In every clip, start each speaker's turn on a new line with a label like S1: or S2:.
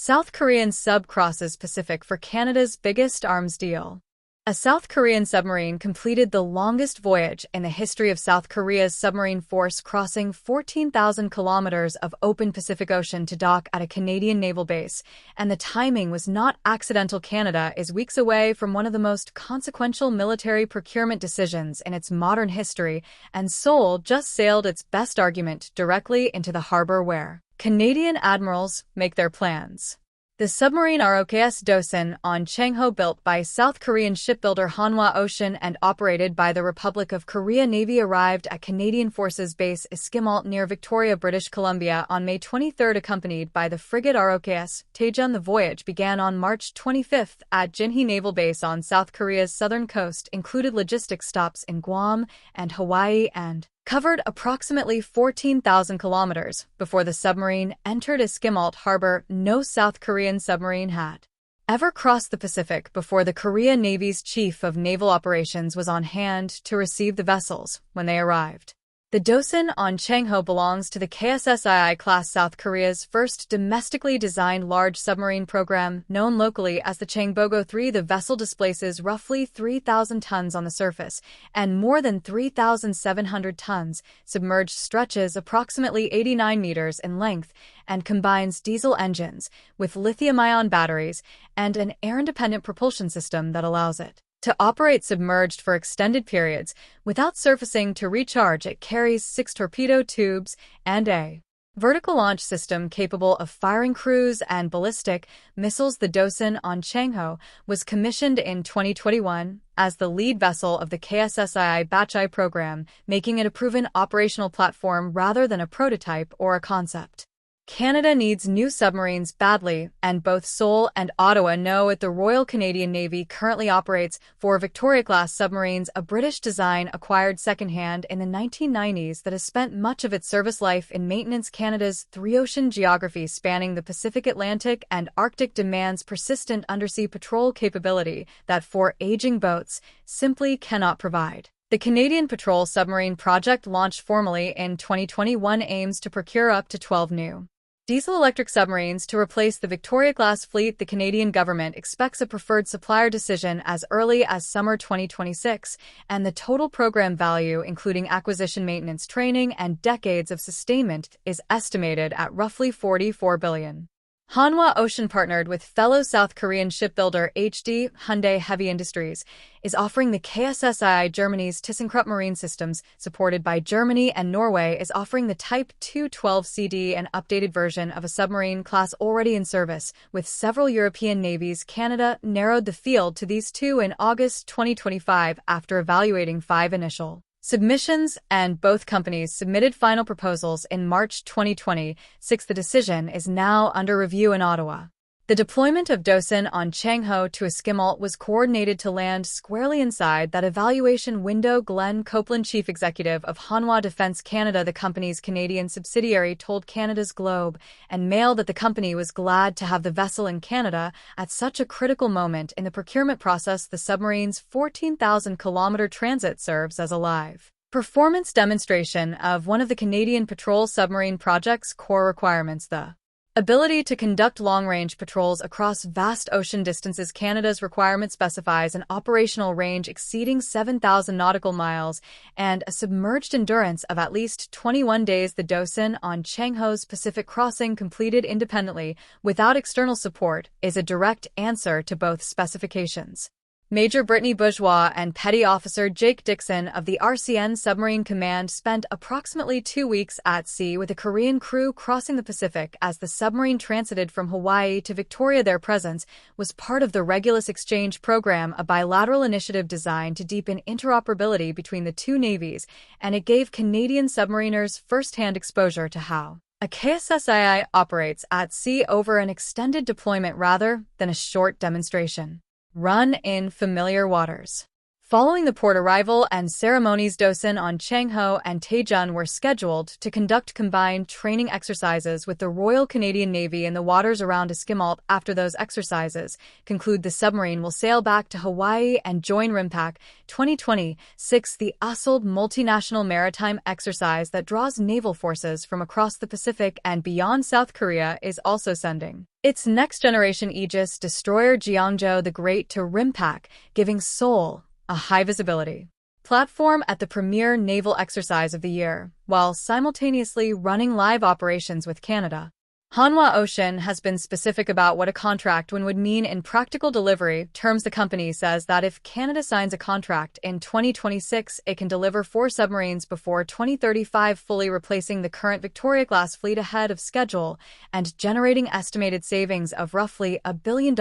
S1: South Korean sub crosses Pacific for Canada's biggest arms deal. A South Korean submarine completed the longest voyage in the history of South Korea's submarine force, crossing 14,000 kilometers of open Pacific Ocean to dock at a Canadian naval base, and the timing was not accidental. Canada is weeks away from one of the most consequential military procurement decisions in its modern history, and Seoul just sailed its best argument directly into the harbor where Canadian admirals make their plans. The submarine ROKS Dosan Ahn Changho, built by South Korean shipbuilder Hanwha Ocean and operated by the Republic of Korea Navy, arrived at Canadian Forces Base Esquimalt near Victoria, British Columbia on May 23, accompanied by the frigate ROKS Taejun. The voyage began on March 25 at Jinhae Naval Base on South Korea's southern coast, included logistics stops in Guam and Hawaii, and covered approximately 14,000 kilometers before the submarine entered Esquimalt Harbor. No South Korean submarine had ever crossed the Pacific before. The Korea Navy's Chief of Naval Operations was on hand to receive the vessels when they arrived. The Dosan Ahn Changho belongs to the KSSII class, South Korea's first domestically designed large submarine program, known locally as the Changbogo 3. The vessel displaces roughly 3,000 tons on the surface and more than 3,700 tons submerged, stretches approximately 89 meters in length, and combines diesel engines with lithium-ion batteries and an air-independent propulsion system that allows it to operate submerged for extended periods without surfacing. To recharge, it carries 6 torpedo tubes and a vertical launch system capable of firing cruise and ballistic missiles. The Dosan Ahn Changho was commissioned in 2021 as the lead vessel of the KSSII Batch I program, making it a proven operational platform rather than a prototype or a concept. Canada needs new submarines badly, and both Seoul and Ottawa know it. The Royal Canadian Navy currently operates 4 Victoria-class submarines, a British design acquired secondhand in the 1990s that has spent much of its service life in maintenance. Canada's 3-ocean geography spanning the Pacific, Atlantic, and Arctic demands persistent undersea patrol capability that 4 aging boats simply cannot provide. The Canadian Patrol Submarine Project, launched formally in 2021, aims to procure up to 12 new diesel-electric submarines to replace the Victoria-class fleet. The Canadian government expects a preferred supplier decision as early as summer 2026, and the total program value, including acquisition, maintenance, training, and decades of sustainment, is estimated at roughly $44 billion. Hanwha Ocean, partnered with fellow South Korean shipbuilder HD Hyundai Heavy Industries, is offering the KSSII. Germany's ThyssenKrupp Marine Systems, supported by Germany and Norway, is offering the Type 212CD, an updated version of a submarine class already in service with several European navies. Canada narrowed the field to these 2 in August 2025 after evaluating 5 initial submissions, and both companies submitted final proposals in March 2026. The decision is now under review in Ottawa. The deployment of Dosan Ahn Changho to Esquimalt was coordinated to land squarely inside that evaluation window. Glenn Copeland, chief executive of Hanwha Defence Canada, the company's Canadian subsidiary, told Canada's Globe and Mail that the company was glad to have the vessel in Canada at such a critical moment in the procurement process. The submarine's 14,000-kilometer transit serves as a live performance demonstration of one of the Canadian Patrol Submarine Project's core requirements, the ability to conduct long-range patrols across vast ocean distances. Canada's requirement specifies an operational range exceeding 7,000 nautical miles and a submerged endurance of at least 21 days. The Dosan Ahn Changho's Pacific crossing, completed independently without external support, is a direct answer to both specifications. Major Brittany Bourgeois and Petty Officer Jake Dixon of the RCN Submarine Command spent approximately 2 weeks at sea with a Korean crew crossing the Pacific as the submarine transited from Hawaii to Victoria. Their presence was part of the Regulus Exchange Program, a bilateral initiative designed to deepen interoperability between the 2 navies, and it gave Canadian submariners first-hand exposure to how a KSSII operates at sea over an extended deployment rather than a short demonstration run in familiar waters. Following the port arrival and ceremonies, Dosan Ahn Changho and Taejun were scheduled to conduct combined training exercises with the Royal Canadian Navy in the waters around Esquimalt. After those exercises conclude, the submarine will sail back to Hawaii and join RIMPAC 2026, the ASSAULT multinational maritime exercise that draws naval forces from across the Pacific and beyond. South Korea is also sending its next-generation Aegis destroyer Jeongjo the Great to RIMPAC, giving Seoul a high-visibility platform at the premier naval exercise of the year, while simultaneously running live operations with Canada. Hanwha Ocean has been specific about what a contract would mean in practical delivery terms. The company says that if Canada signs a contract in 2026, it can deliver 4 submarines before 2035, fully replacing the current Victoria-class fleet ahead of schedule and generating estimated savings of roughly $1 billion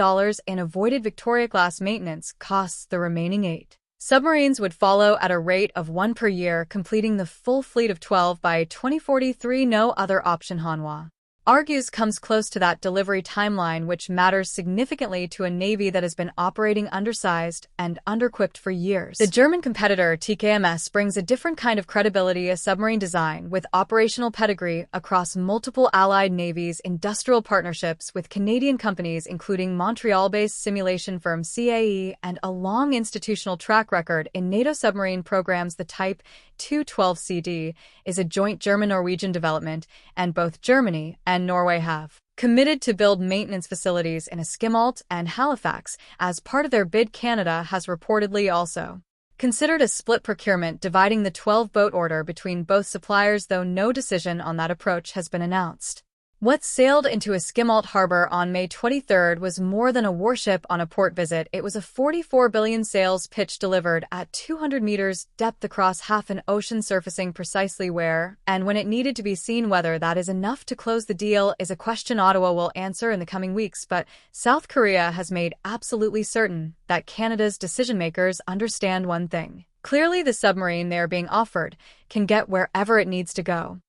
S1: in avoided Victoria-class maintenance costs. The remaining 8 submarines would follow at a rate of 1 per year, completing the full fleet of 12 by 2043. No other option, Hanwha argues, comes close to that delivery timeline, which matters significantly to a navy that has been operating undersized and under-equipped for years. The German competitor TKMS brings a different kind of credibility, a submarine design with operational pedigree across multiple allied navies, industrial partnerships with Canadian companies including Montreal-based simulation firm CAE, and a long institutional track record in NATO submarine programs. The Type 212CD is a joint German-Norwegian development, and both Germany and Norway have committed to build maintenance facilities in Esquimalt and Halifax as part of their bid. Canada has reportedly also considered a split procurement, dividing the 12-boat order between both suppliers, though no decision on that approach has been announced. What sailed into Esquimalt harbor on May 23 was more than a warship on a port visit. It was a $44 billion sales pitch delivered at 200 meters depth across half an ocean, surfacing precisely where and when it needed to be seen. Whether that is enough to close the deal is a question Ottawa will answer in the coming weeks, but South Korea has made absolutely certain that Canada's decision-makers understand one thing. Clearly, the submarine they are being offered can get wherever it needs to go.